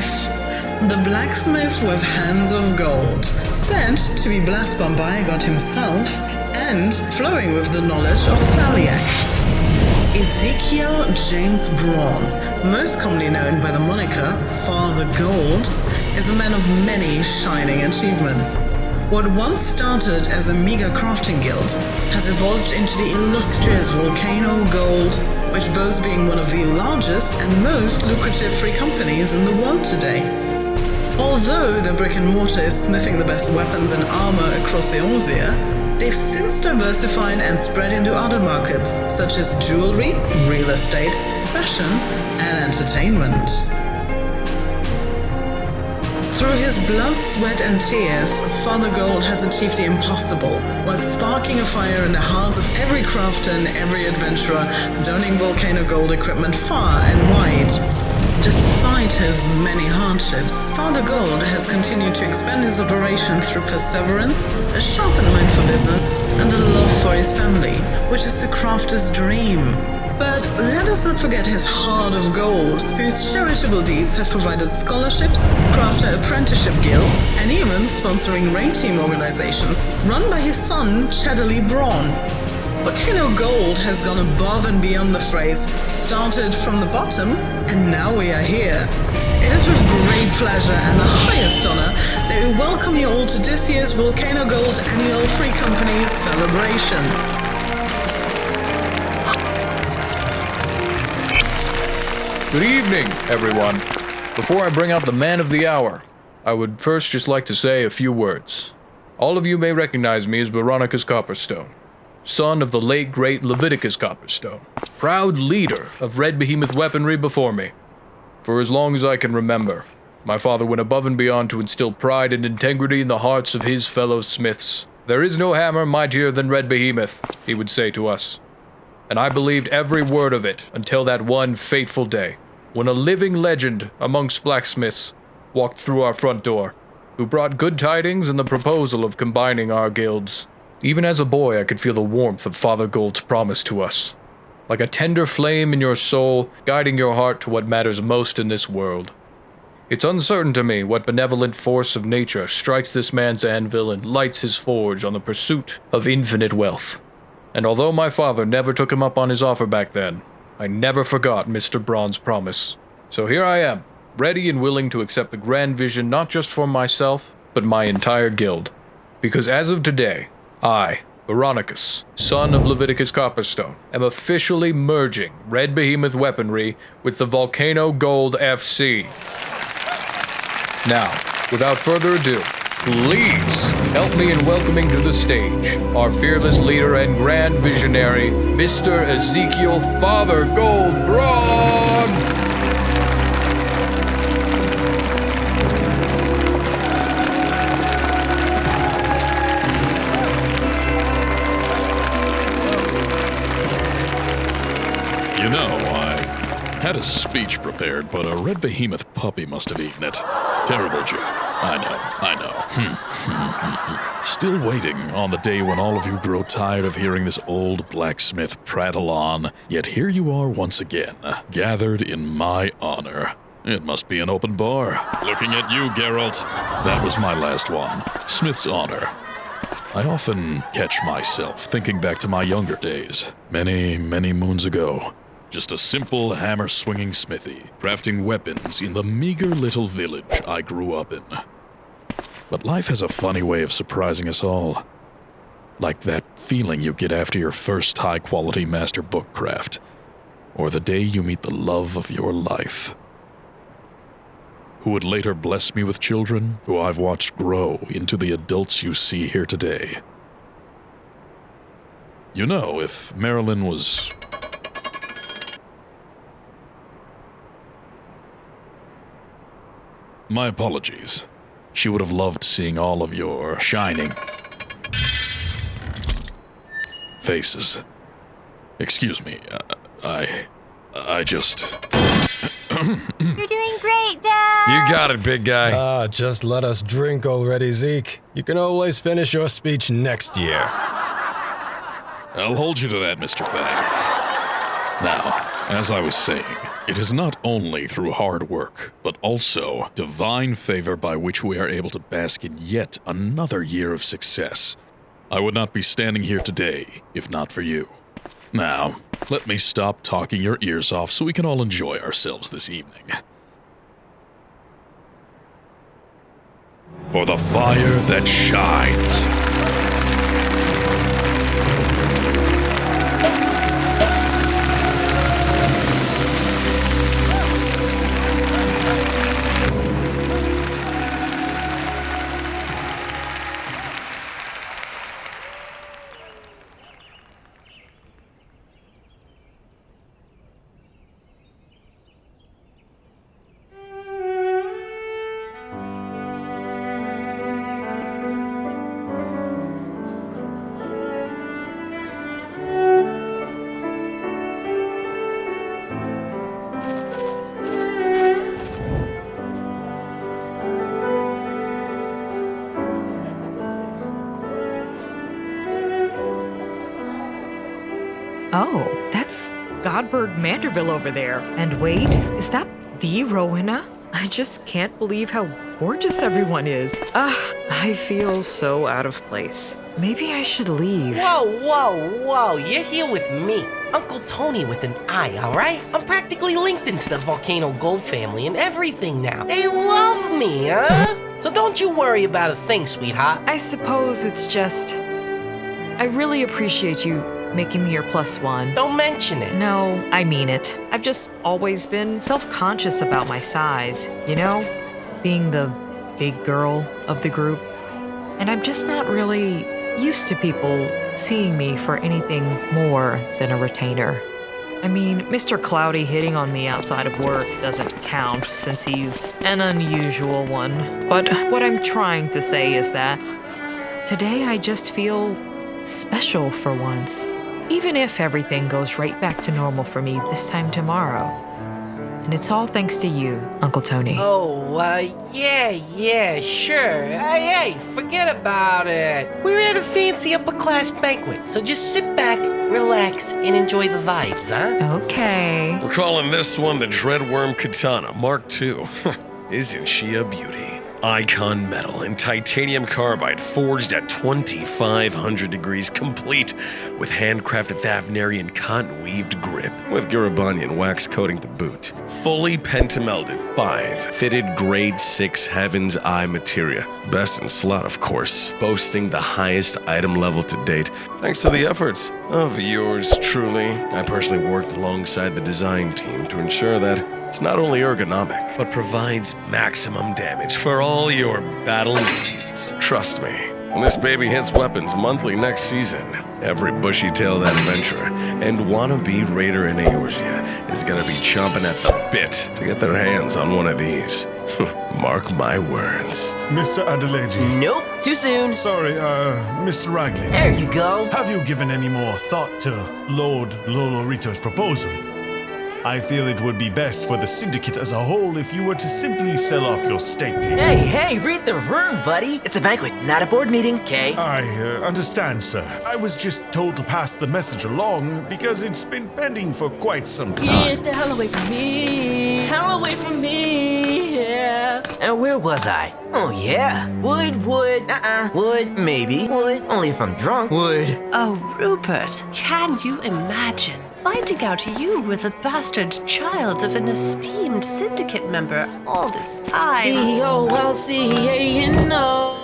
Smith, the blacksmith with hands of gold, said to be blessed by God himself and flowing with the knowledge of Thaliac. Ezekiel James Braun, most commonly known by the moniker Father Gold, is a man of many shining achievements. What once started as a meager crafting guild has evolved into the illustrious Volcano Gold, which boasts being one of the largest and most lucrative free companies in the world today. Although their brick and mortar is smithing the best weapons and armor across the Eorzea, they've since diversified and spread into other markets such as jewelry, real estate, fashion, and entertainment. Through his blood, sweat, and tears, Father Gold has achieved the impossible, while sparking a fire in the hearts of every crafter and every adventurer, donning Volcano Gold equipment far and wide. Despite his many hardships, Father Gold has continued to expand his operation through perseverance, a sharpened mind for business, and the love for his family, which is the crafter's dream. But let us not forget his heart of gold, whose charitable deeds have provided scholarships, crafter apprenticeship guilds, and even sponsoring raid team organizations run by his son, Cloudie Braun. Volcano Gold has gone above and beyond the phrase, started from the bottom, and now we are here. It is with great pleasure and the highest honor that we welcome you all to this year's Volcano Gold Annual Free Company celebration. Good evening, everyone. Before I bring out the man of the hour, I would first just like to say a few words. All of you may recognize me as Veronicus Copperstone, son of the late great Leviticus Copperstone, proud leader of Red Behemoth weaponry before me. For as long as I can remember, my father went above and beyond to instill pride and integrity in the hearts of his fellow smiths. There is no hammer mightier than Red Behemoth, he would say to us. And I believed every word of it until that one fateful day, when a living legend amongst blacksmiths walked through our front door, who brought good tidings and the proposal of combining our guilds. Even as a boy, I could feel the warmth of Father Gold's promise to us, like a tender flame in your soul, guiding your heart to what matters most in this world. It's uncertain to me what benevolent force of nature strikes this man's anvil and lights his forge on the pursuit of infinite wealth. And although my father never took him up on his offer back then, I never forgot Mr. Braun's promise. So here I am, ready and willing to accept the grand vision not just for myself, but my entire guild. Because as of today, I, Veronicus, son of Leviticus Copperstone, am officially merging Red Behemoth weaponry with the Volcano Gold FC. Now, without further ado, please help me in welcoming to the stage our fearless leader and grand visionary, Mr. Ezekiel Father Gold Braun! You know, I had a speech prepared, but a Red Behemoth puppy must have eaten it. Terrible joke. I know. Still waiting on the day when all of you grow tired of hearing this old blacksmith prattle on, yet here you are once again, gathered in my honor. It must be an open bar. Looking at you, Geralt. That was my last one. Smith's honor. I often catch myself thinking back to my younger days, many, many moons ago. Just a simple hammer-swinging smithy, crafting weapons in the meager little village I grew up in. But life has a funny way of surprising us all. Like that feeling you get after your first high-quality master book craft, or the day you meet the love of your life, who would later bless me with children who I've watched grow into the adults you see here today. You know, if Marilyn was... My apologies. She would have loved seeing all of your shining faces. Excuse me, I just... You're doing great, Dad! You got it, big guy. Just let us drink already, Zeke. You can always finish your speech next year. I'll hold you to that, Mr. Fang. Now, As I was saying, it is not only through hard work, but also divine favor by which we are able to bask in yet another year of success. I would not be standing here today if not for you. Now, let me stop talking your ears off so we can all enjoy ourselves this evening. For the fire that shines. Oh, that's Godbird Manderville over there. And wait, is that the Rowena? I just can't believe how gorgeous everyone is. I feel so out of place. Maybe I should leave. Whoa, you're here with me. Uncle Tony with an I, alright? I'm practically linked into the Volcano Gold family and everything now. They love me, huh? So don't you worry about a thing, sweetheart. I suppose it's just... I really appreciate you making me your +1. Don't mention it. No, I mean it. I've just always been self-conscious about my size, you know? Being the big girl of the group. And I'm just not really used to people seeing me for anything more than a retainer. I mean, Mr. Cloudie hitting on me outside of work doesn't count since he's an unusual one. But what I'm trying to say is that today I just feel special for once. Even if everything goes right back to normal for me this time tomorrow. And it's all thanks to you, Uncle Tony. Yeah, sure. Hey, forget about it. We're at a fancy upper-class banquet, so just sit back, relax, and enjoy the vibes, huh? Okay. We're calling this one the Dreadworm Katana Mark II. Isn't she a beauty? Icon metal and titanium carbide forged at 2,500 degrees, complete with handcrafted Thavnarian cotton-weaved grip, with Gurabanian wax coating to boot. Fully pentamelded 5 fitted grade 6 Heaven's Eye materia. Best in slot, of course, boasting the highest item level to date, thanks to the efforts of yours truly. I personally worked alongside the design team to ensure that it's not only ergonomic, but provides maximum damage for all your battle needs. Trust me, when this baby hits weapons monthly next season, every bushy-tailed adventurer and wannabe raider in Eorzea is gonna be chomping at the bit to get their hands on one of these. Mark my words. Mr. Adelaide. Nope, too soon. Sorry, Mr. Raglin. There you go. Have you given any more thought to Lord Lolorito's proposal? I feel it would be best for the Syndicate as a whole if you were to simply sell off your stake. Hey, read the room, buddy. It's a banquet, not a board meeting, okay? I understand, sir. I was just told to pass the message along because it's been pending for quite some time. Get the hell away from me. Hell away from me, yeah. And where was I? Oh, yeah. Wood. Wood, maybe. Wood, only if I'm drunk. Wood. Oh, Rupert, can you imagine finding out you were the bastard child of an esteemed syndicate member all this time? EOLCA, you know.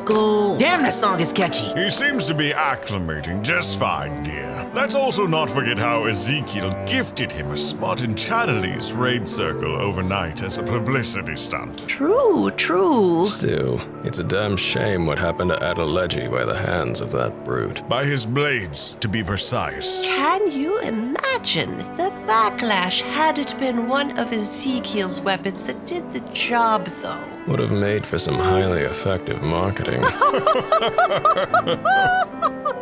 Go. Damn, that song is catchy. He seems to be acclimating just fine, dear. Let's also not forget how Ezekiel gifted him a spot in Chatterley's raid circle overnight as a publicity stunt. True. Still, it's a damn shame what happened to Adeleji by the hands of that brute. By his blades, to be precise. Can you imagine the backlash had it been one of Ezekiel's weapons that did the job, though? Would have made for some highly effective marketing.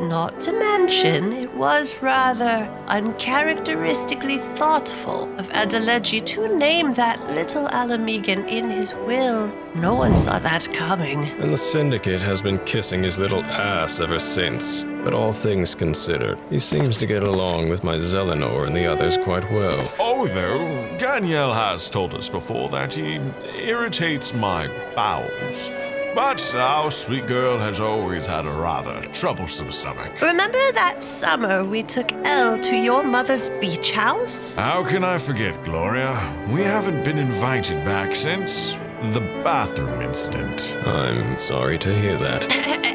Not to mention, it was rather uncharacteristically thoughtful of Adeleji to name that little Alamegan in his will. No one saw that coming. And the Syndicate has been kissing his little ass ever since. But all things considered, he seems to get along with my Zelenor and the others quite well. Although, Ganiel has told us before that he irritates my bowels. But our sweet girl has always had a rather troublesome stomach. Remember that summer we took Elle to your mother's beach house? How can I forget, Gloria? We haven't been invited back since the bathroom incident. I'm sorry to hear that.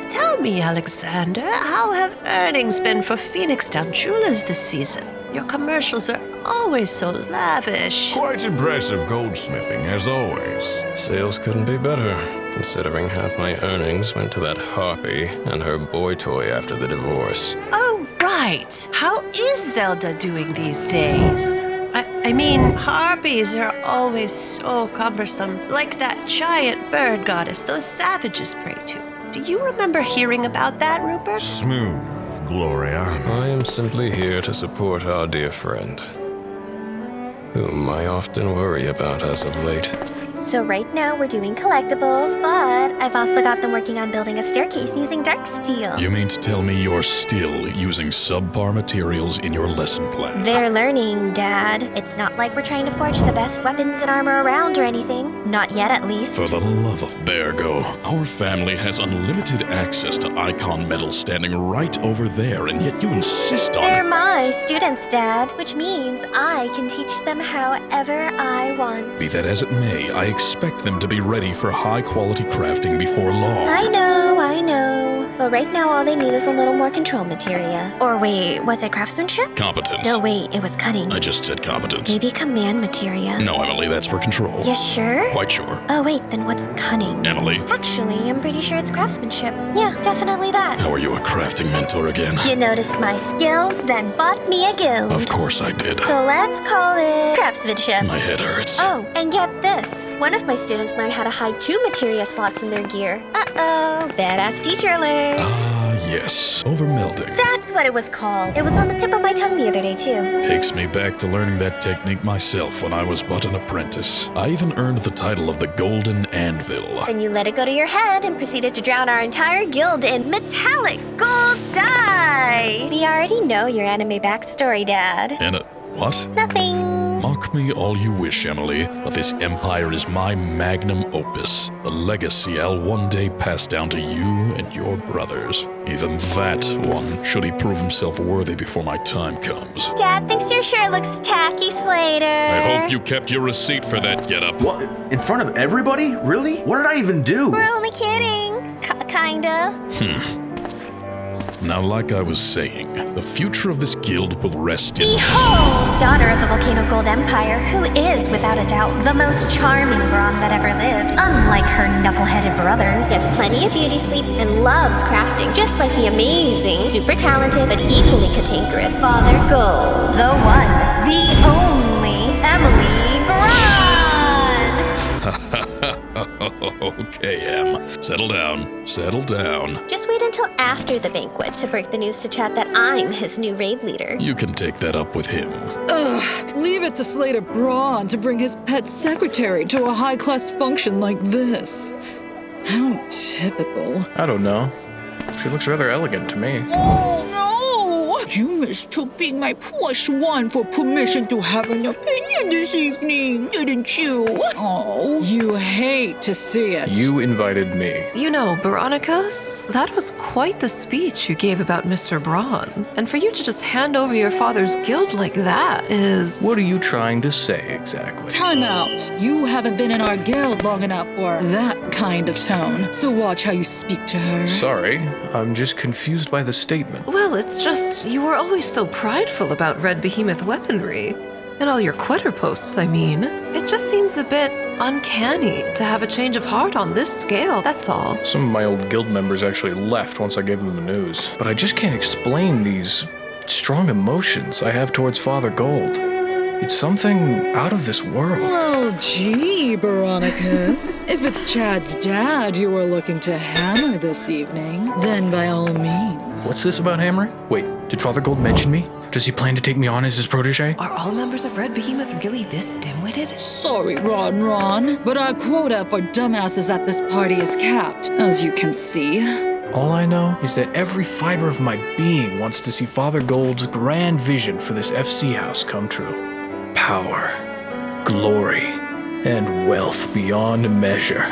Tell me, Alexander, how have earnings been for Phoenix Down Jewelers this season? Your commercials are always so lavish. Quite impressive goldsmithing, as always. Sales couldn't be better, considering half my earnings went to that harpy and her boy toy after the divorce. Oh, right. How is Zelda doing these days? I mean, harpies are always so cumbersome, like that giant bird goddess those savages pray to. Do you remember hearing about that, Rupert? Smooth, Gloria. I am simply here to support our dear friend, whom I often worry about as of late. So right now we're doing collectibles, but I've also got them working on building a staircase using dark steel. You mean to tell me you're still using subpar materials in your lesson plan? They're learning, Dad. It's not like we're trying to forge the best weapons and armor around or anything. Not yet, at least. For the love of Bergo, our family has unlimited access to icon medals standing right over there, and yet you insist on They're it. my students, Dad, which means I can teach them however I want. Be that as it may, I expect them to be ready for high-quality crafting before long. I know. But right now all they need is a little more control materia. Or wait, was it craftsmanship? Competence. No, wait, it was cutting. I just said competence. Maybe command materia. No, Emily, that's for control. You sure? Quite sure. Oh wait, then what's cunning? Emily. Actually, I'm pretty sure it's craftsmanship. Yeah, definitely that. How are you a crafting mentor again? You noticed my skills, then bought me a guild. Of course I did. So let's call it craftsmanship. My head hurts. Oh, and get this. One of my students learned how to hide 2 materia slots in their gear. Uh-oh, badass teacher alert. Yes. Overmelding. That's what it was called. It was on the tip of my tongue the other day, too. Takes me back to learning that technique myself when I was but an apprentice. I even earned the title of the Golden Anvil. Then you let it go to your head and proceeded to drown our entire guild in metallic gold dye. We already know your anime backstory, Dad. And what? Nothing. Mock me all you wish, Emily, but this empire is my magnum opus, the legacy I'll one day pass down to you and your brothers. Even that one, should he prove himself worthy before my time comes. Dad thinks your shirt looks tacky, Slater. I hope you kept your receipt for that getup. What? In front of everybody? Really? What did I even do? We're only kidding. Kinda. Now, like I was saying, the future of this guild will rest in... Behold! Daughter of the Volcano Gold Empire, who is, without a doubt, the most charming brawn that ever lived. Unlike her knuckle-headed brothers, gets plenty of beauty sleep and loves crafting, just like the amazing, super talented, but equally cantankerous Father Gold. The one, the only, Emily Braun! Okay, Em. Settle down. Settle down. Just wait until after the banquet to break the news to Chad that I'm his new raid leader. You can take that up with him. Ugh, leave it to Slater Braun to bring his pet secretary to a high-class function like this. How typical. I don't know. She looks rather elegant to me. Oh, no! You mistook being my plus one for permission to have an opinion this evening, didn't you? Oh, you hate to see it. You invited me. You know, Veronicas, that was quite the speech you gave about Mr. Braun. And for you to just hand over your father's guild like that is... What are you trying to say exactly? Time out. You haven't been in our guild long enough for that kind of tone. So watch how you speak to her. Sorry, I'm just confused by the statement. Well, it's just, you were always so prideful about Red Behemoth weaponry. And all your Twitter posts, I mean. It just seems a bit uncanny to have a change of heart on this scale, that's all. Some of my old guild members actually left once I gave them the news. But I just can't explain these strong emotions I have towards Father Gold. It's something out of this world. Well, gee, Veronicus. If it's Chad's dad you are looking to hammer this evening, then by all means. What's this about hammering? Wait, did Father Gold mention me? Does he plan to take me on as his protege? Are all members of Red Behemoth really this dim-witted? Sorry, Ron, but our quota for dumbasses at this party is capped, as you can see. All I know is that every fiber of my being wants to see Father Gold's grand vision for this FC house come true. Power, glory, and wealth beyond measure.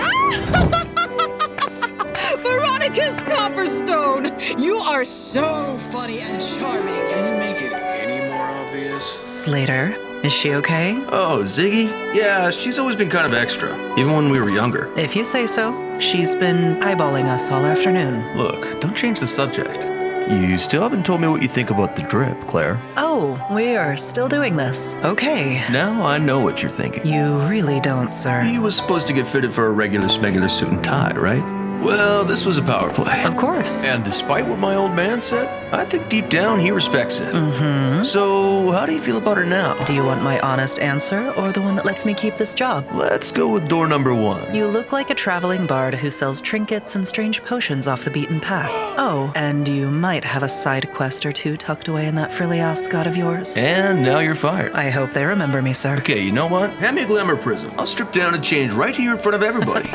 Veronicus Copperstone, you are so funny and charming. Can you make it any more obvious? Slater, is she okay? Oh, Ziggy? Yeah, she's always been kind of extra, even when we were younger. If you say so. She's been eyeballing us all afternoon. Look, don't change the subject. You still haven't told me what you think about the drip, Claire. Oh, we are still doing this. Okay. Now I know what you're thinking. You really don't, sir. He was supposed to get fitted for a regular smegular suit and tie, right? Well, this was a power play. Of course. And despite what my old man said, I think deep down he respects it. Mm-hmm. So, how do you feel about her now? Do you want my honest answer or the one that lets me keep this job? Let's go with door number 1. You look like a traveling bard who sells trinkets and strange potions off the beaten path. Oh, and you might have a side quest or two tucked away in that frilly-ass Scot of yours. And now you're fired. I hope they remember me, sir. Okay, you know what? Hand me a glamour prism. I'll strip down and change right here in front of everybody.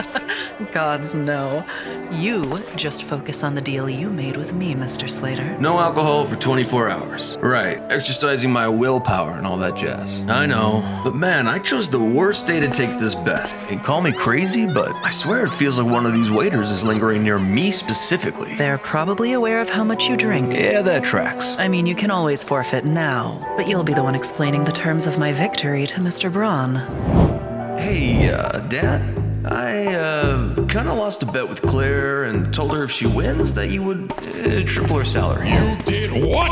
Gods, no. You just focus on the deal you made with me, Mr. Slater. No alcohol for 24 hours. Right, exercising my willpower and all that jazz. I know, but man, I chose the worst day to take this bet. And call me crazy, but I swear it feels like one of these waiters is lingering near me specifically. They're probably aware of how much you drink. Yeah, that tracks. I mean, you can always forfeit now, but you'll be the one explaining the terms of my victory to Mr. Braun. Hey, Dad? I, kinda lost a bet with Claire and told her if she wins that you would triple her salary. You did what?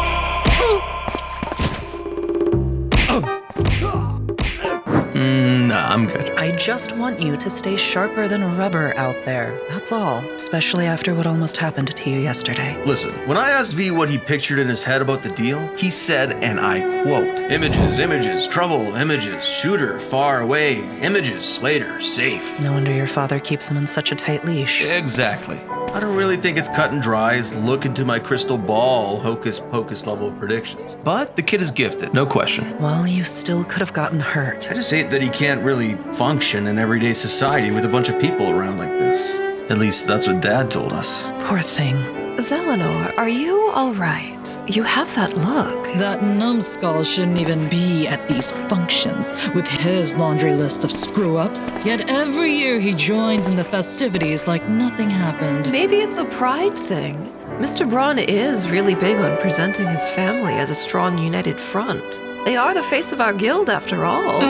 Nah, I'm good. I just want you to stay sharper than rubber out there. That's all, especially after what almost happened to you yesterday. Listen, when I asked V what he pictured in his head about the deal, he said, and I quote, images, trouble, images, shooter, far away, images, Slater, safe. No wonder your father keeps him on such a tight leash. Exactly. I don't really think it's cut and dry as look into my crystal ball hocus pocus level of predictions. But the kid is gifted, no question. Well, you still could have gotten hurt. I just hate that he can't really function in everyday society with a bunch of people around like this. At least that's what Dad told us. Poor thing. Zelenor, are you all right? You have that look. That numbskull shouldn't even be at these functions with his laundry list of screw-ups. Yet every year he joins in the festivities like nothing happened. Maybe it's a pride thing. Mr. Braun is really big on presenting his family as a strong, united front. They are the face of our guild, after all.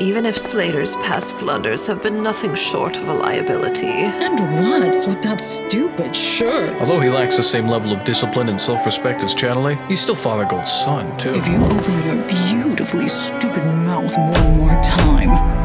Even if Slater's past blunders have been nothing short of a liability. And what's with that stupid shirt? Although he lacks the same level of discipline and self-respect as Chatterley, he's still Father Gold's son, too. If you open your beautifully stupid mouth one more time...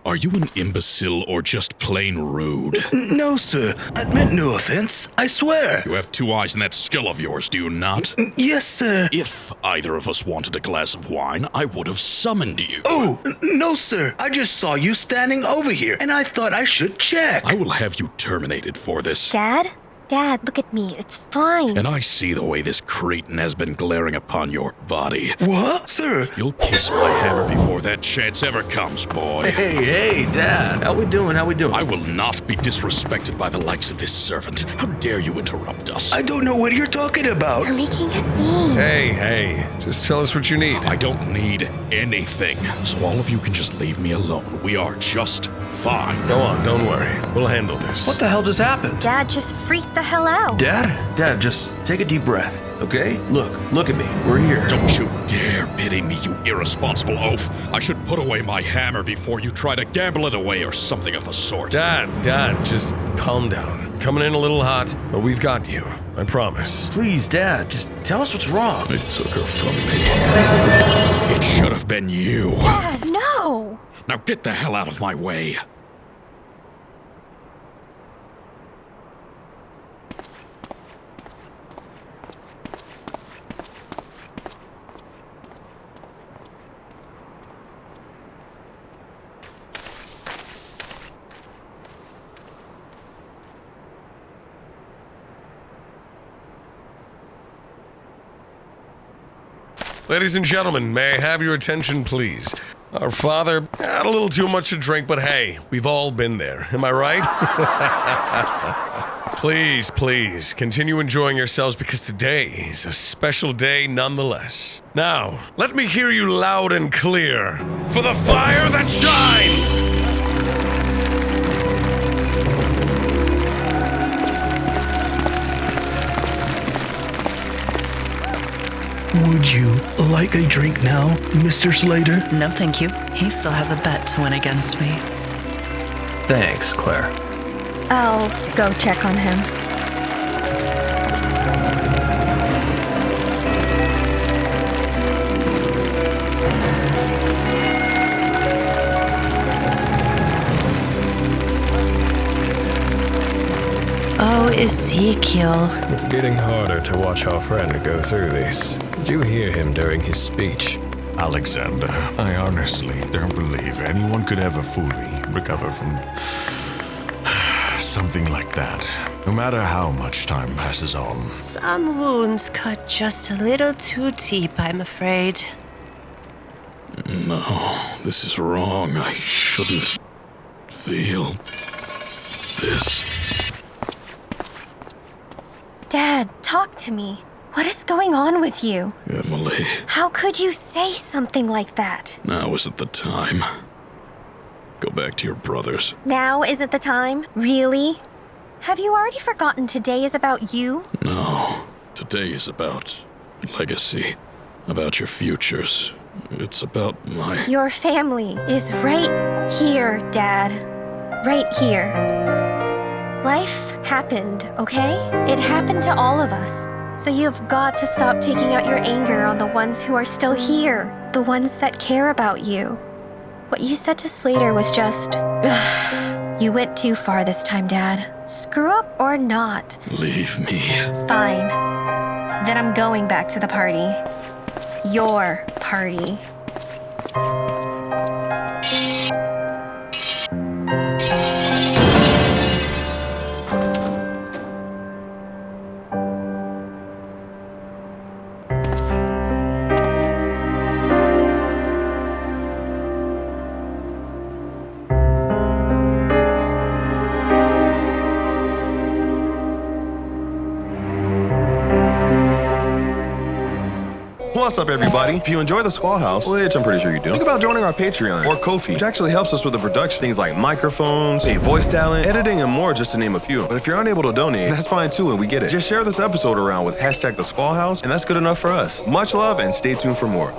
Are you an imbecile or just plain rude? No, sir. I meant no offense. I swear. You have 2 eyes in that skull of yours, do you not? Yes, sir. If either of us wanted a glass of wine, I would have summoned you. Oh, no, sir. I just saw you standing over here, and I thought I should check. I will have you terminated for this. Dad? Dad, look at me. It's fine. And I see the way this cretin has been glaring upon your body. What, sir? You'll kiss my hammer before that chance ever comes, boy. Hey, Dad. How we doing? I will not be disrespected by the likes of this servant. How dare you interrupt us? I don't know what you're talking about. You're making a scene. Hey, just tell us what you need. I don't need anything, so all of you can just leave me alone. We are just fine. Go on, don't worry. We'll handle this. What the hell just happened? Dad just freaked the hell out. Dad, just take a deep breath, okay? Look at me. We're here. Don't you dare pity me, you irresponsible oaf. I should put away my hammer before you try to gamble it away or something of the sort. Dad, just calm down. Coming in a little hot, but we've got you. I promise. Please, Dad, just tell us what's wrong. They took her from me. It should have been you. Dad, no! Now get the hell out of my way. Ladies and gentlemen, may I have your attention, please? Our father had a little too much to drink, but hey, we've all been there. Am I right? Please, please, continue enjoying yourselves because today is a special day nonetheless. Now, let me hear you loud and clear for the fire that shines! Would you like a drink now, Mr. Slater? No, thank you. He still has a bet to win against me. Thanks, Claire. I'll go check on him. Oh, Ezekiel. It's getting harder to watch our friend go through this. Did you hear him during his speech? Alexander, I honestly don't believe anyone could ever fully recover from something like that, no matter how much time passes on. Some wounds cut just a little too deep, I'm afraid. No, this is wrong. I shouldn't feel this. Dad, talk to me. What is going on with you? Emily, How could you say something like that? now isn't the time. Go back to your brothers. Now isn't the time? Really? Have you already forgotten today is about you? No, today is about legacy, about your futures. It's about my... Your family is right here, Dad. Right here. Life happened, okay? It happened to all of us. So you've got to stop taking out your anger on the ones who are still here, the ones that care about you. What you said to Slater was just... You went too far this time, Dad. Screw up or not. Leave me. Fine. Then I'm going back to the party. Your party. What's up, everybody? If you enjoy the Squall House, which I'm pretty sure you do, think about joining our Patreon or Ko-fi, which actually helps us with the production. Things like microphones, voice talent, editing, and more, just to name a few. But if you're unable to donate, that's fine too, and we get it. Just share this episode around with hashtag the Squall House, and that's good enough for us. Much love, and stay tuned for more.